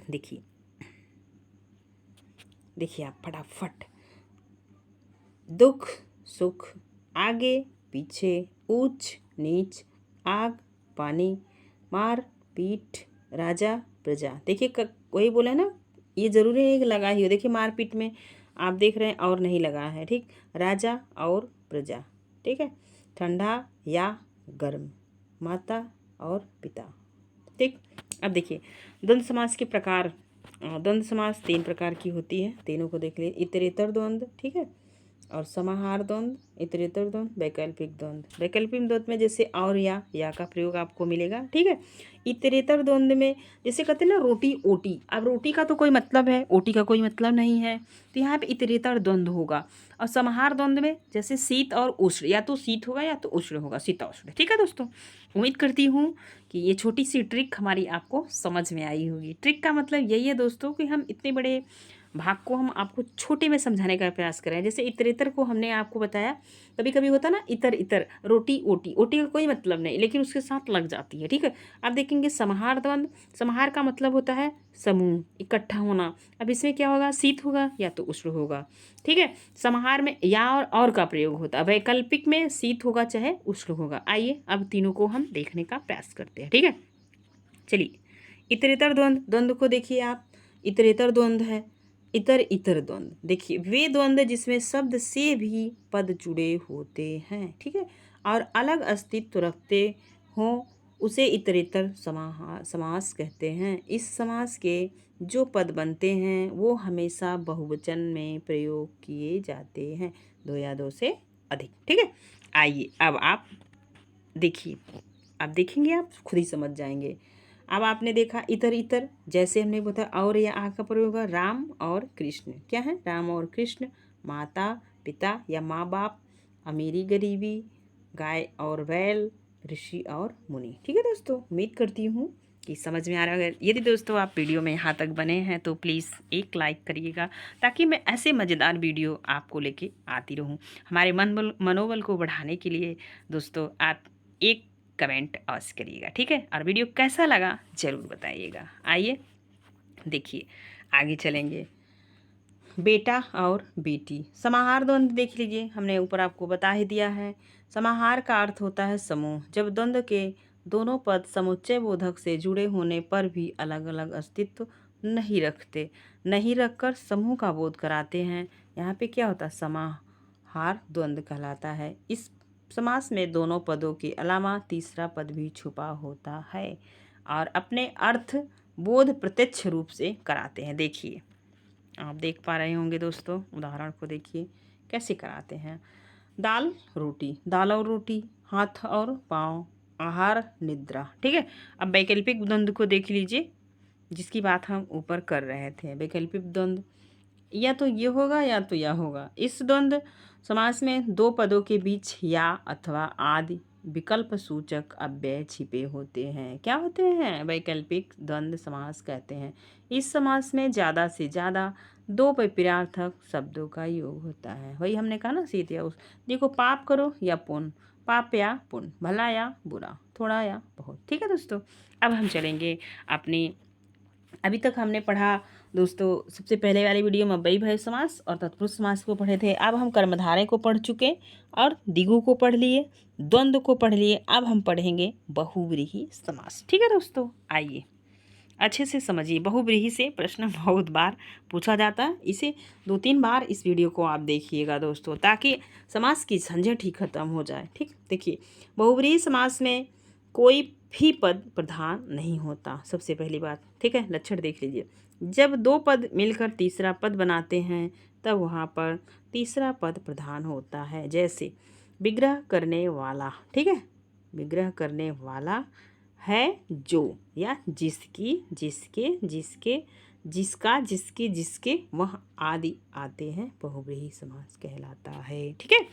देखिए देखिए आप फटाफट, दुख सुख, आगे पीछे, ऊंच नीच, आग पानी, मार पीट, राजा प्रजा। देखिए वही बोला ना, ये जरूरी है कि लगा ही हो। देखिए मारपीट में आप देख रहे हैं और नहीं लगा है। ठीक, राजा और प्रजा। ठीक है, ठंडा या गर्म, माता और पिता। ठीक, अब देखिए द्वंद्व समास के प्रकार। द्वंद्व समास तीन प्रकार की होती है, तीनों को देख लीजिए। इतरेतर द्वंद्व, ठीक है, और समाहार द्वंद्व, इतरेतर द्वंद्व, वैकल्पिक द्वंद्व। वैकल्पिक द्वंद्व में जैसे और या का प्रयोग आपको मिलेगा। ठीक है, इतरेतर द्वंद्व में जैसे कहते हैं ना रोटी ओटी, अब रोटी का तो कोई मतलब है, ओटी का कोई मतलब नहीं है, तो यहाँ पे इतरेतर द्वंद्व होगा। और समाहार द्वंद्व में जैसे शीत और उष्ण, या तो शीत होगा या तो उष्ण होगा, शीतोष्ण। ठीक है दोस्तों, उम्मीद करती हूँ कि ये छोटी सी ट्रिक हमारी आपको समझ में आई होगी। ट्रिक का मतलब यही है दोस्तों कि हम इतने बड़े भाग को हम आपको छोटे में समझाने का प्रयास करें। जैसे इतरेतर को हमने आपको बताया, कभी कभी होता ना इतर इतर, रोटी ओटी, ओटी का कोई मतलब नहीं लेकिन उसके साथ लग जाती है। ठीक है, अब देखेंगे समाहार द्वंद्व। समाहार का मतलब होता है समूह, इकट्ठा होना। अब इसमें क्या होगा, शीत होगा या तो उष्ण होगा। ठीक है, समाहार में या और का प्रयोग होता है, वैकल्पिक में शीत होगा चाहे उष्ण होगा। आइए अब तीनों को हम देखने का प्रयास करते हैं। ठीक है, चलिए इतरेतर द्वंद्व, द्वंद्व को देखिए आप, इतरेतर द्वंद्व है, इतर इतर द्वंद्व। देखिए वे द्वंद्व जिसमें शब्द से भी पद जुड़े होते हैं, ठीक है, और अलग अस्तित्व रखते हों, उसे इतरेतर समास कहते हैं। इस समास के जो पद बनते हैं वो हमेशा बहुवचन में प्रयोग किए जाते हैं, दो या दो से अधिक। ठीक है, आइए अब आप देखिए, आप देखेंगे आप खुद ही समझ जाएंगे। अब आपने देखा इतर इतर, जैसे हमने बताया और या आ का प्रयोग है, राम और कृष्ण। क्या है, राम और कृष्ण, माता पिता या माँ बाप, अमीरी गरीबी, गाय और बैल, ऋषि और मुनि। ठीक है दोस्तों, उम्मीद करती हूँ कि समझ में आ रहा है। यदि दोस्तों आप वीडियो में यहाँ तक बने हैं तो प्लीज़ एक लाइक करिएगा, ताकि मैं ऐसे मज़ेदार वीडियो आपको लेके आती रहूँ। हमारे मनोबल को बढ़ाने के लिए दोस्तों आप एक कमेंट अवश्य करिएगा। ठीक है, और वीडियो कैसा लगा ज़रूर बताइएगा। आइए देखिए आगे चलेंगे। बेटा और बेटी, समाहार द्वंद्व देख लीजिए, हमने ऊपर आपको बता ही दिया है। समाहार का अर्थ होता है समूह, जब द्वंद्व के दोनों पद समुच्चय बोधक से जुड़े होने पर भी अलग अलग अस्तित्व नहीं रखते, नहीं रखकर समूह का बोध कराते हैं, यहाँ पे क्या होता है, समाहार द्वंद्व कहलाता है। इस समास में दोनों पदों के अलावा तीसरा पद भी छुपा होता है और अपने अर्थ बोध प्रत्यक्ष रूप से कराते हैं। देखिए आप देख पा रहे होंगे दोस्तों, उदाहरण को देखिए कैसे कराते हैं। दाल रोटी, दाल और रोटी, हाथ और पाँव, आहार निद्रा। ठीक है, अब वैकल्पिक द्वंद्व को देख लीजिए, जिसकी बात हम ऊपर कर रहे थे। वैकल्पिक द्वंद्व या तो ये होगा या तो यह होगा। इस द्वंद्व समास में दो पदों के बीच या अथवा आदि विकल्प सूचक अव्यय छिपे होते हैं। क्या होते हैं, वैकल्पिक द्वंद्व समास कहते हैं। इस समास में ज़्यादा से ज़्यादा दो विपरीतार्थक शब्दों का योग होता है। वही हमने कहा ना, शीत या उष्ण। देखो पाप करो या पुण्य, पाप या पुण्य, भला या बुरा, थोड़ा या बहुत। ठीक है दोस्तों, अब हम चलेंगे अपनी, अभी तक हमने पढ़ा दोस्तों सबसे पहले वाली वीडियो में अव्ययीभाव समास और तत्पुरुष समास को पढ़े थे। अब हम कर्मधारय को पढ़ चुके और द्विगु को पढ़ लिए, द्वंद्व को पढ़ लिए। अब हम पढ़ेंगे बहुव्रीहि समास। ठीक है दोस्तों, आइए अच्छे से समझिए। बहुव्रीहि से प्रश्न बहुत बार पूछा जाता है, इसे 2-3 बार इस वीडियो को आप देखिएगा दोस्तों, ताकि समास की झंझट ही खत्म हो जाए। ठीक, देखिए बहुव्रीहि समास में कोई भी पद प्रधान नहीं होता, सबसे पहली बात। ठीक है, लक्षण देख लीजिए। जब 2 पद मिलकर तीसरा पद बनाते हैं तब वहाँ पर तीसरा पद प्रधान होता है। जैसे विग्रह करने वाला, ठीक है, विग्रह करने वाला है जो, या जिसकी, जिसके, जिसके, जिसका, जिसके, जिसके, वह आदि आते हैं, बहुव्रीहि समास कहलाता है। ठीक है,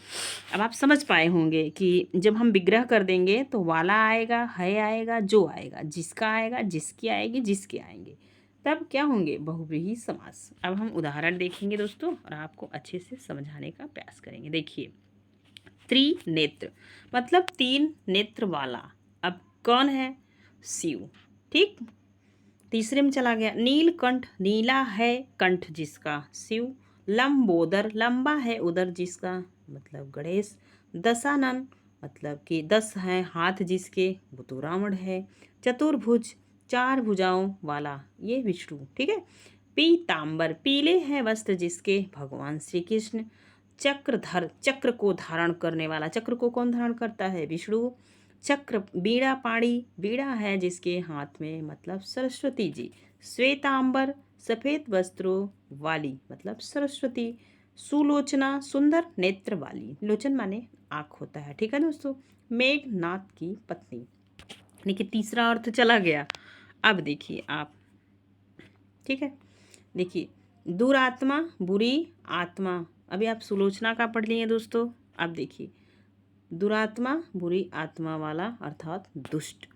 अब आप समझ पाए होंगे कि जब हम विग्रह कर देंगे तो वाला आएगा, है आएगा, जो आएगा, जिसका आएगा, जिसकी आएगी, जिसके आएंगे, तब क्या होंगे, बहुव्रीहि समास। अब हम उदाहरण देखेंगे दोस्तों और आपको अच्छे से समझाने का प्रयास करेंगे। देखिए, त्रिनेत्र मतलब 3 नेत्र वाला। अब कौन है, शिव। ठीक, तीसरे में चला गया। नीलकंठ, नीला है कंठ जिसका, शिव। लंबोदर, लंबा है उदर जिसका, मतलब गणेश। दशानन मतलब कि 10 हैं हाथ जिसके, वो तो रावण है। चतुर्भुज 4 भुजाओं वाला, ये विष्णु। ठीक है। पीतांबर, पीले हैं वस्त्र जिसके, भगवान श्री कृष्ण। चक्रधर, चक्र को धारण करने वाला, चक्र को कौन धारण करता है, विष्णु। चक्र, बीड़ा पाणी, बीड़ा है जिसके हाथ में, मतलब सरस्वती जी। श्वेतांबर, सफेद वस्त्रों वाली, मतलब सरस्वती। सुलोचना, सुंदर नेत्र वाली, लोचन माने आँख होता है। ठीक है दोस्तों। मेघनाथ की पत्नी। देखिए तीसरा अर्थ चला गया। अब देखिए आप, ठीक है, देखिए दुरात्मा, बुरी आत्मा। अभी आप सुलोचना का पढ़ लिए दोस्तों। अब देखिए दुरात्मा, बुरी आत्मा वाला अर्थात दुष्ट।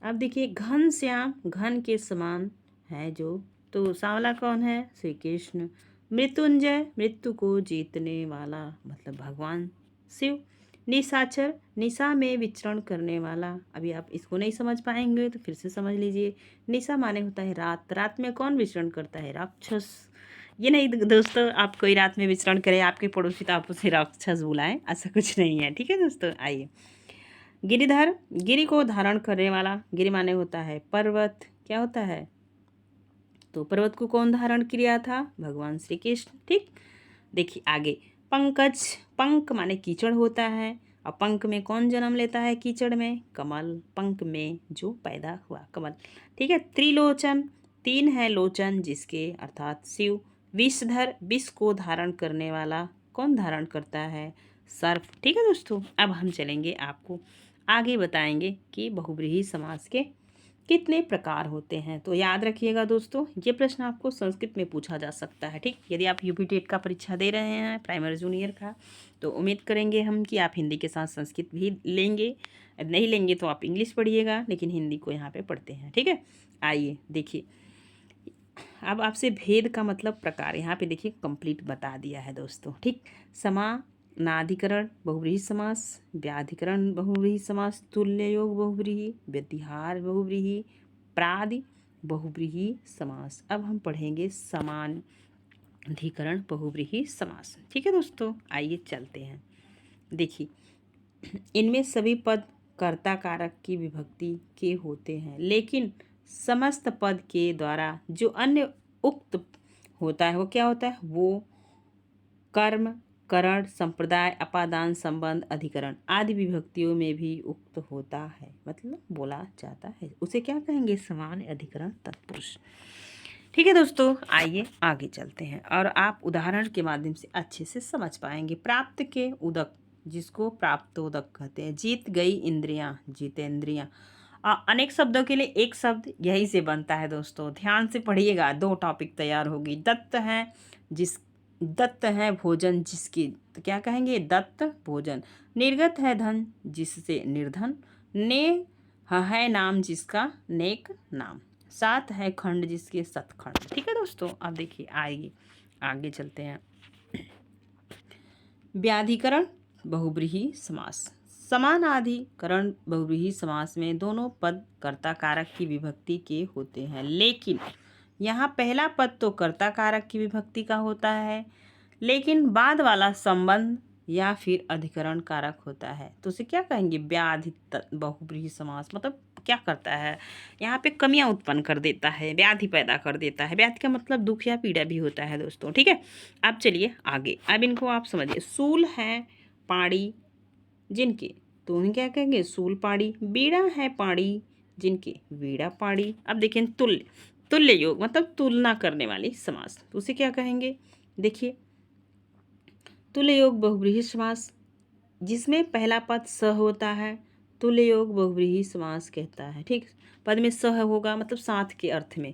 अब देखिए घनश्याम, घन के समान है जो, तो सांवला कौन है, श्री कृष्ण। मृत्युंजय, मृत्यु को जीतने वाला, मतलब भगवान शिव। निशाचर, निशा में विचरण करने वाला। अभी आप इसको नहीं समझ पाएंगे तो फिर से समझ लीजिए। निशा माने होता है रात, रात में कौन विचरण करता है, राक्षस। ये नहीं दोस्तों आप कोई रात में विचरण करे आपके पड़ोसी तो आप उसे राक्षस बुलाएं, ऐसा कुछ नहीं है। ठीक है दोस्तों, आइए। गिरिधर, गिरि को धारण करने वाला, गिरि माने होता है पर्वत। क्या होता है, तो पर्वत को कौन धारण किया था, भगवान श्री कृष्ण। ठीक, देखिए आगे। पंकज, पंख माने कीचड़ होता है, और पंख में कौन जन्म लेता है, कीचड़ में, कमल। पंख में जो पैदा हुआ, कमल। ठीक है। त्रिलोचन, 3 है लोचन जिसके, अर्थात शिव। विषधर, विष को धारण करने वाला, कौन धारण करता है, सर्प। ठीक है दोस्तों, अब हम चलेंगे आपको आगे बताएंगे कि बहुव्रीहि समास के कितने प्रकार होते हैं। तो याद रखिएगा दोस्तों, ये प्रश्न आपको संस्कृत में पूछा जा सकता है। ठीक, यदि आप यूपी टेट का परीक्षा दे रहे हैं, प्राइमरी जूनियर का, तो उम्मीद करेंगे हम कि आप हिंदी के साथ संस्कृत भी लेंगे। नहीं लेंगे तो आप इंग्लिश पढ़िएगा, लेकिन हिंदी को यहाँ पे पढ़ते हैं। ठीक है, आइए देखिए अब आपसे भेद का मतलब प्रकार यहाँ पे देखिए कंप्लीट बता दिया है दोस्तों। ठीक, समानाधिकरण बहुव्रीहि समास, व्याधिकरण बहुव्रीहि समास, तुल्य योग बहुव्रीहि, व्यतिहार बहुव्रीहि, प्रादि बहुव्रीहि समास। अब हम पढ़ेंगे समानाधिकरण बहुव्रीहि समास। ठीक है दोस्तों, आइए चलते हैं। देखिए इनमें सभी पद कर्ता कारक की विभक्ति के होते हैं, लेकिन समस्त पद के द्वारा जो अन्य उक्त होता है वो क्या होता है, वो कर्म, करण, संप्रदाय, अपादान, संबंध, अधिकरण आदि विभक्तियों में भी उक्त होता है, मतलब बोला जाता है। उसे क्या कहेंगे, समान अधिकरण तत्पुरुष। ठीक है दोस्तों, आइए आगे चलते हैं और आप उदाहरण के माध्यम से अच्छे से समझ पाएंगे। प्राप्त के उदक, जिसको प्राप्तोदक कहते हैं। जीत गई इंद्रियां, जितेंद्रियां। अनेक शब्दों के लिए एक शब्द यही से बनता है दोस्तों, ध्यान से पढ़िएगा, 2 टॉपिक तैयार होगी। दत्त है जिस, दत्त है भोजन जिसकी, तो क्या कहेंगे, दत्त भोजन। निर्गत है धन जिससे, निर्धन। ने है नाम जिसका, नेक नाम। 7 है खंड जिसके, सतखंड। ठीक है दोस्तों, अब देखिए आइए आगे चलते हैं। व्याधिकरण बहुव्रीहि समास। समानाधिकरण बहुव्रीहि समास में दोनों पद कर्ता कारक की विभक्ति के होते हैं, लेकिन यहाँ पहला पद तो कर्ता कारक की विभक्ति का होता है, लेकिन बाद वाला संबंध या फिर अधिकरण कारक होता है। तो उसे क्या कहेंगे? व्याधित बहुब्रीहि समास। मतलब क्या करता है? यहाँ पे कमियां उत्पन्न कर देता है, व्याधि पैदा कर देता है। व्याधि का मतलब दुख या पीड़ा भी होता है दोस्तों, ठीक है। अब चलिए आगे, अब इनको आप समझिए। सूल है पाड़ी जिनके, तो उन्हें क्या कहेंगे? सूल पाड़ी। बीड़ा है पाड़ी जिनके, बीड़ा पाड़ी। अब देखें तुल्य, तुल्य योग मतलब तुलना करने वाली समास, तो उसे क्या कहेंगे? देखिए, तुल्य योग बहुब्रीहि समास जिसमें पहला पद स होता है, तुल्य योग बहुब्रीहि समास कहता है, ठीक। पद में सह होगा मतलब साथ के अर्थ में,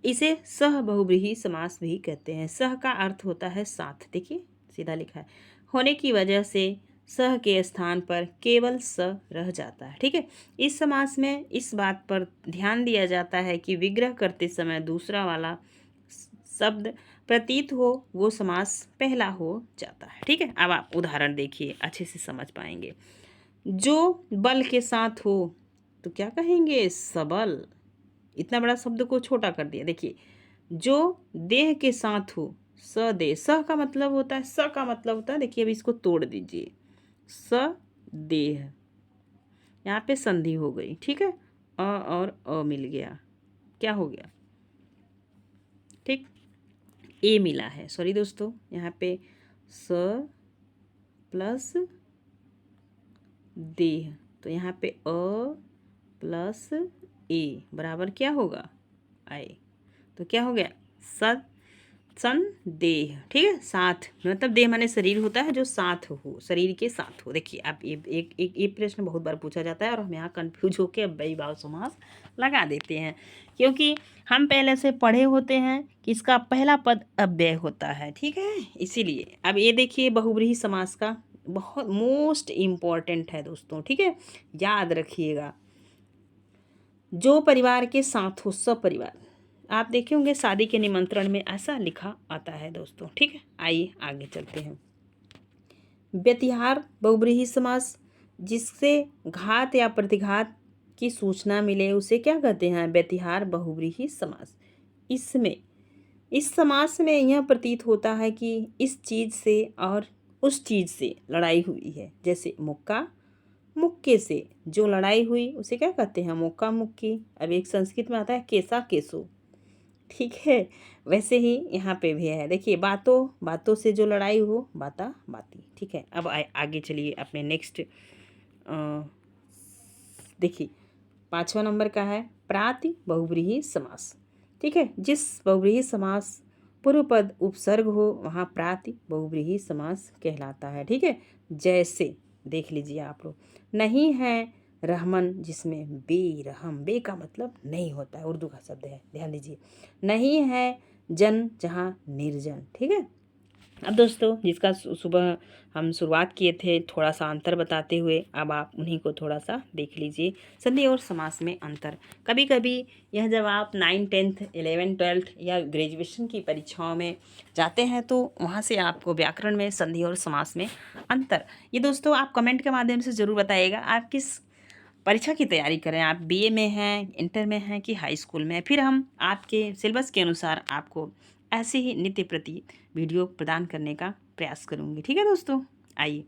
इसे सह बहुब्रीहि समास भी कहते हैं। सह का अर्थ होता है साथ, देखिए सीधा लिखा है, होने की वजह से सह के स्थान पर केवल स रह जाता है, ठीक है। इस समास में इस बात पर ध्यान दिया जाता है कि विग्रह करते समय दूसरा वाला शब्द प्रतीत हो वो समास पहला हो जाता है, ठीक है। अब आप उदाहरण देखिए, अच्छे से समझ पाएंगे। जो बल के साथ हो तो क्या कहेंगे? सबल। इतना बड़ा शब्द को छोटा कर दिया। देखिए, जो देह के साथ हो, सदेह। स का मतलब होता है, स का मतलब होता है, देखिए अब इसको तोड़ दीजिए, सदेह। यहाँ पे संधि हो गई, ठीक है। अ और अ मिल गया, क्या हो गया? ठीक, ए मिला है, सॉरी दोस्तों, यहाँ पे स प्लस देह, तो यहाँ पे अ प्लस ए बराबर क्या होगा? आए। तो क्या हो गया? सत संदेह, ठीक है। साथ मतलब देह माने शरीर होता है, जो साथ हो, शरीर के साथ हो। देखिए अब ये प्रश्न बहुत बार पूछा जाता है और हम यहाँ कंफ्यूज होकर अव्ययी भाव समास लगा देते हैं, क्योंकि हम पहले से पढ़े होते हैं कि इसका पहला पद अव्यय होता है, ठीक है, इसीलिए। अब ये देखिए बहुब्रीहि समास का बहुत मोस्ट इम्पॉर्टेंट है दोस्तों, ठीक है, याद रखिएगा। जो परिवार के साथ हो, सपरिवार। आप देखे होंगे शादी के निमंत्रण में ऐसा लिखा आता है दोस्तों, ठीक है। आइए आगे चलते हैं। व्यतिहार बहुब्रीहि समास जिससे घात या प्रतिघात की सूचना मिले उसे क्या कहते हैं? व्यतिहार बहुब्रीहि समास। इसमें इस समास में यह प्रतीत होता है कि इस चीज से और उस चीज से लड़ाई हुई है। जैसे मुक्का मुक्के से जो लड़ाई हुई उसे क्या कहते हैं? मुक्का मुक्की। अब एक संस्कृत में आता है केसा केसो, ठीक है, वैसे ही यहाँ पे भी है। देखिए, बातों बातों से जो लड़ाई हो, बाता बाती, ठीक है। अब आगे चलिए अपने नेक्स्ट, देखिए 5वां नंबर का है प्राति बहुब्रीहि समास, ठीक है। जिस बहुब्रीहि समास पूर्व पद उपसर्ग हो वहाँ प्राति बहुब्रीहि समास कहलाता है, ठीक है। जैसे देख लीजिए आप लोग, नहीं है रहमन जिसमें बेरहम, बे का मतलब नहीं होता है, उर्दू का शब्द है, ध्यान दीजिए। नहीं है जन जहाँ निर्जन, ठीक है। अब दोस्तों जिसका सुबह हम शुरुआत किए थे थोड़ा सा अंतर बताते हुए, अब आप उन्हीं को थोड़ा सा देख लीजिए। संधि और समास में अंतर। कभी कभी यह जब आप 9, 10, 11, 12 या ग्रेजुएशन की परीक्षाओं में जाते हैं तो वहाँ से आपको व्याकरण में संधि और समास में अंतर, ये दोस्तों आप कमेंट के माध्यम से ज़रूर बताइएगा। आप किस परीक्षा की तैयारी करें, आप बीए में हैं, इंटर में हैं कि हाई स्कूल में, फिर हम आपके सिलेबस के अनुसार आपको ऐसे ही नित्य प्रति वीडियो प्रदान करने का प्रयास करूंगी, ठीक है दोस्तों। आइए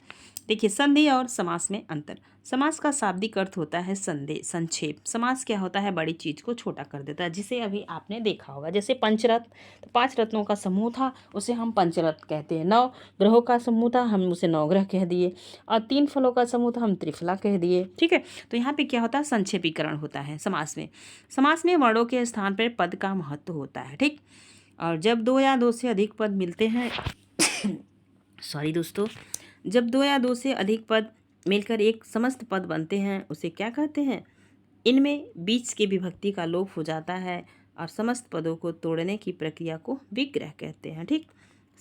देखिए, संधि और समास में अंतर। समास का शाब्दिक अर्थ होता है संदेह, संक्षेप। समास क्या होता है? बड़ी चीज को छोटा कर देता है, जिसे अभी आपने देखा होगा। जैसे पंचरत्न, तो 5 रत्नों का समूह था, उसे हम पंचरत्न कहते हैं। 9 ग्रहों का समूह था, हम उसे नवग्रह कह दिए। और 3 फलों का समूह था, हम त्रिफला कह दिए, ठीक है। तो यहाँ पे क्या होता है? संक्षेपीकरण होता है समास में। समास में वर्णों के स्थान पर पद का महत्व होता है, ठीक। और जब 2 या 2 से अधिक पद मिलते हैं सॉरी दोस्तों, जब 2 या 2 से अधिक पद मिलकर एक समस्त पद बनते हैं उसे क्या कहते हैं? इनमें बीच के विभक्ति का लोप हो जाता है और समस्त पदों को तोड़ने की प्रक्रिया को विग्रह कहते हैं, ठीक।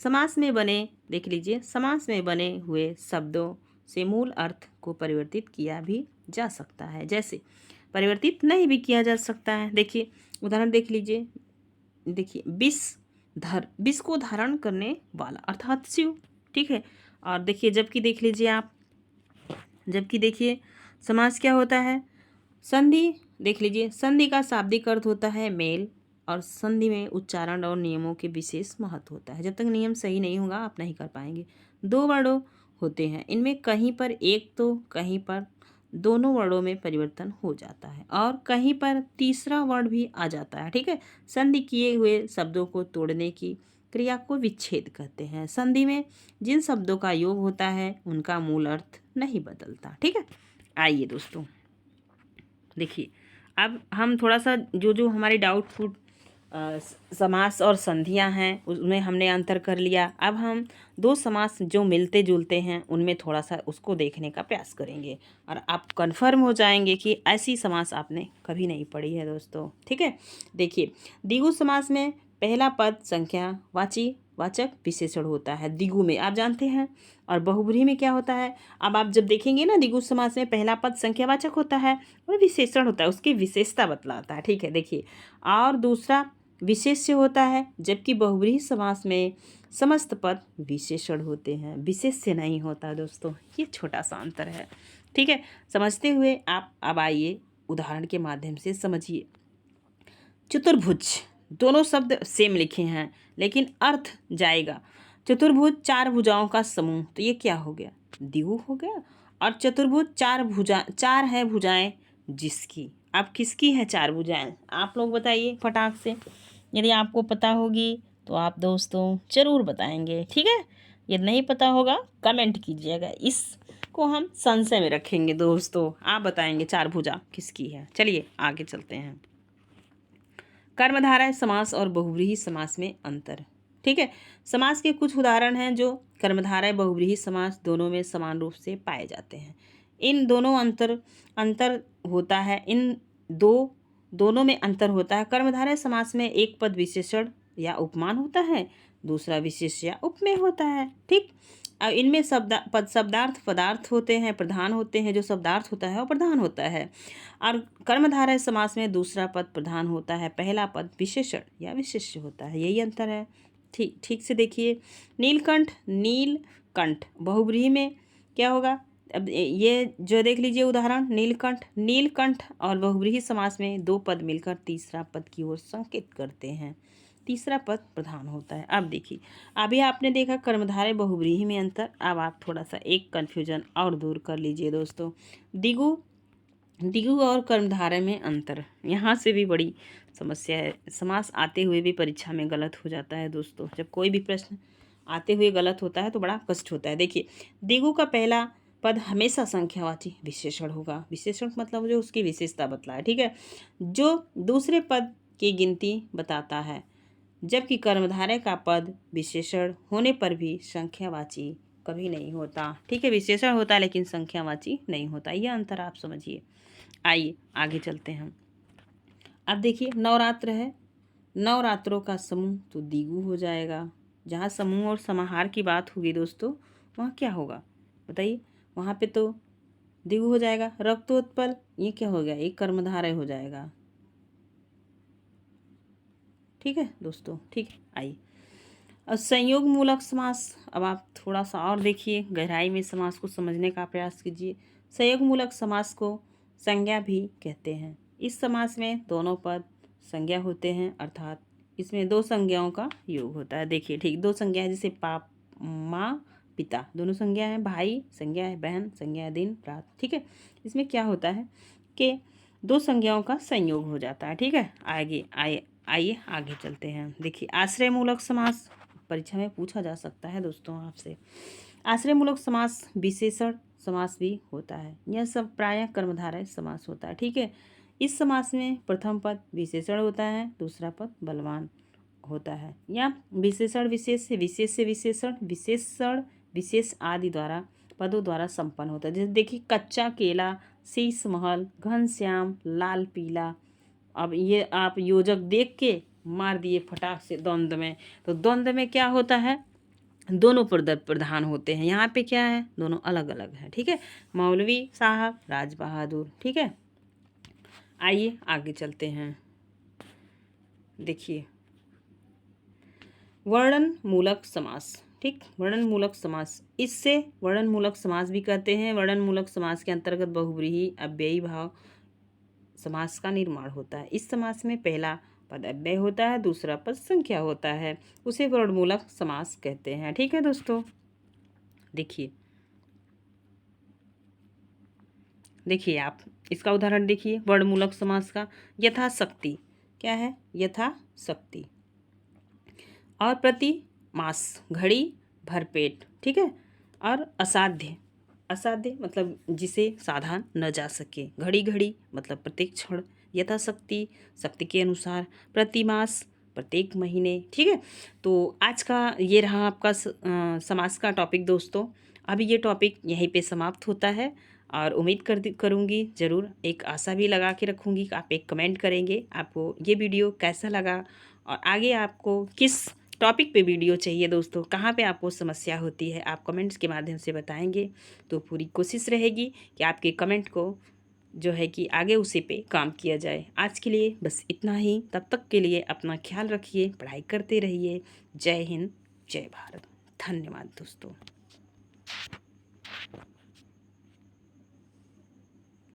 समास में बने, देख लीजिए, समास में बने हुए शब्दों से मूल अर्थ को परिवर्तित किया भी जा सकता है, जैसे परिवर्तित नहीं भी किया जा सकता है। देखिए उदाहरण देख लीजिए, देखिए विष को धारण करने वाला अर्थात शिव, ठीक है। और देखिए जबकि देख लीजिए आप, जबकि देखिए समास क्या होता है? संधि, देख लीजिए, संधि का शाब्दिक अर्थ होता है मेल, और संधि में उच्चारण और नियमों के विशेष महत्व होता है। जब तक नियम सही नहीं होगा आप नहीं कर पाएंगे। दो वर्णों होते हैं, इनमें कहीं पर एक तो कहीं पर दोनों वर्णों में परिवर्तन हो जाता है और कहीं पर तीसरा वर्ण भी आ जाता है। ठीक है, संधि किए हुए शब्दों को तोड़ने की क्रिया को विच्छेद कहते हैं। संधि में जिन शब्दों का योग होता है उनका मूल अर्थ नहीं बदलता। ठीक है, आइए दोस्तों देखिए, अब हम थोड़ा सा जो जो हमारे डाउटफुल समास और संधियां हैं उसमें हमने अंतर कर लिया। अब हम दो समास जो मिलते जुलते हैं उनमें थोड़ा सा उसको देखने का प्रयास करेंगे और आप कंफर्म हो जाएंगे कि ऐसी समास आपने कभी नहीं पढ़ी है दोस्तों। ठीक है, देखिए द्विगु समास में पहला पद संख्यावाची वाचक विशेषण होता है द्विगु में, आप जानते हैं। और बहुब्रीहि में क्या होता है, अब आप जब देखेंगे ना द्विगु समास में पहला पद संख्यावाचक होता है और विशेषण होता है, उसकी विशेषता बतलाता है। ठीक है, देखिए और दूसरा विशेष्य होता है, जबकि बहुब्रीहि समास में समस्त पद विशेषण होते हैं, विशेष्य नहीं होता दोस्तों। ये छोटा सा अंतर है। ठीक है, समझते हुए आप अब आइए उदाहरण के माध्यम से समझिए। चतुर्भुज, दोनों शब्द सेम लिखे हैं लेकिन अर्थ जाएगा। चतुर्भुज चार भुजाओं का समूह, तो ये क्या हो गया, द्विगु हो गया। और चतुर्भुज चार है भुजाएं जिसकी, अब किसकी है चार भुजाएं, आप लोग बताइए फटाक से। यदि आपको पता होगी तो आप दोस्तों जरूर बताएंगे। ठीक है, यदि नहीं पता होगा कमेंट कीजिएगा, इसको हम संशय में रखेंगे दोस्तों। आप बताएंगे चार भुजा किसकी है। चलिए आगे चलते हैं। कर्मधारय समास और बहुव्रीहि समास में अंतर। ठीक है, समास के कुछ उदाहरण हैं जो कर्मधारय बहुव्रीहि समास दोनों में समान रूप से पाए जाते हैं। इन दोनों अंतर होता है, दोनों में अंतर होता है। कर्मधारय समास में एक पद विशेषण या उपमान होता है, दूसरा विशेष या उपमेय होता है। ठीक, अब इनमें शब्दार्थ पदार्थ होते हैं, प्रधान होते हैं। जो शब्दार्थ होता है वो प्रधान होता है। और कर्मधारय समास में दूसरा पद प्रधान होता है, पहला पद विशेषण या विशेष्य होता है। यही अंतर है। ठीक से देखिए, नीलकंठ बहुव्रीहि में क्या होगा, अब ये जो देख लीजिए उदाहरण, नीलकंठ और बहुव्रीहि समास में दो पद मिलकर तीसरा पद की ओर संकेत करते हैं, तीसरा पद प्रधान होता है। अब देखिए, अभी आपने देखा कर्मधारय बहुव्रीहि में अंतर। अब आप थोड़ा सा एक कन्फ्यूजन और दूर कर लीजिए दोस्तों, द्विगु और कर्मधारय में अंतर। यहाँ से भी बड़ी समस्या है, समास आते हुए भी परीक्षा में गलत हो जाता है दोस्तों। जब कोई भी प्रश्न आते हुए गलत होता है तो बड़ा कष्ट होता है। देखिए, द्विगु का पहला पद हमेशा संख्यावाची विशेषण होगा। विशेषण मतलब जो उसकी विशेषता बतलाए। ठीक है, जो दूसरे पद की गिनती बताता है, जबकि कर्मधारय का पद विशेषण होने पर भी संख्यावाची कभी नहीं होता। ठीक है, विशेषण होता है लेकिन संख्यावाची नहीं होता। यह अंतर आप समझिए। आइए आगे चलते हैं। अब देखिए, नवरात्र है, नवरात्रों का समूह तो द्विगु हो जाएगा। जहाँ समूह और समाहार की बात होगी दोस्तों, वहाँ क्या होगा बताइए, वहाँ पे तो द्विगु हो जाएगा। रक्तोत्पल, ये क्या हो गया, एक कर्मधारय हो जाएगा। ठीक है दोस्तों, ठीक है। आइए अब संयोग मूलक समास, अब आप थोड़ा सा और देखिए, गहराई में समास को समझने का प्रयास कीजिए। संयोग मूलक समास को संज्ञा भी कहते हैं। इस समास में दोनों पद संज्ञा होते हैं, अर्थात इसमें दो संज्ञाओं का योग होता है। देखिए ठीक, दो संज्ञा है, जैसे पाप, माँ, पिता, दोनों संज्ञा है। भाई संज्ञा है, बहन संज्ञा है, दिन रात। ठीक है, इसमें क्या होता है कि दो संज्ञाओं का संयोग हो जाता है। ठीक है, आइए आगे चलते हैं। देखिए, आश्रय मूलक समास परीक्षा में पूछा जा सकता है दोस्तों आपसे। आश्रय मूलक समास विशेषण समास भी होता है। यह सब प्रायः कर्मधारय समास होता है। ठीक है, इस समास में प्रथम पद विशेषण होता है, दूसरा पद बलवान होता है। या विशेषण विशेष से विशेषण विशेष आदि द्वारा पदों द्वारा संपन्न होता है। जैसे देखिए, कच्चा केला, शीश महल, घनश्याम, लाल पीला। अब ये आप योजक देख के मार दिए फटाक से द्वंद्व में, तो द्वंद्व में क्या होता है, दोनों प्रधान होते हैं। यहाँ पे क्या है, दोनों अलग अलग है। ठीक है, मौलवी साहब, राज बहादुर। ठीक है, आइए आगे चलते हैं। देखिए, वर्णन मूलक समास। ठीक, वर्णन मूलक समास, इससे वर्णन मूलक समास भी कहते हैं। वर्णन मूलक समास के अंतर्गत बहुव्रीहि अव्ययी भाव समास का निर्माण होता है। इस समास में पहला पद अव्यय होता है, दूसरा पद संख्या होता है, उसे वर्णमूलक समास कहते हैं। ठीक है दोस्तों, देखिए आप इसका उदाहरण देखिए वर्णमूलक समास का। यथाशक्ति क्या है? यथाशक्ति। और प्रति मास, घड़ी भरपेट। ठीक है। और असाध्य, असाध्य मतलब जिसे साधा न जा सके। घड़ी घड़ी मतलब प्रत्येक क्षण। यथाशक्ति शक्ति के अनुसार। प्रतिमास प्रत्येक महीने। ठीक है। तो आज का ये रहा आपका समास का टॉपिक दोस्तों। अभी ये टॉपिक यहीं पे समाप्त होता है और उम्मीद करूँगी ज़रूर, एक आशा भी लगा के रखूँगी कि आप एक कमेंट करेंगे आपको ये वीडियो कैसा लगा और आगे आपको किस टॉपिक पे वीडियो चाहिए दोस्तों, कहाँ पे आपको समस्या होती है, आप कमेंट्स के माध्यम से बताएंगे तो पूरी कोशिश रहेगी कि आपके कमेंट को जो है कि आगे उसी पे काम किया जाए। आज के लिए बस इतना ही, तब तक के लिए अपना ख्याल रखिए, पढ़ाई करते रहिए। जय हिंद, जय भारत। धन्यवाद दोस्तों।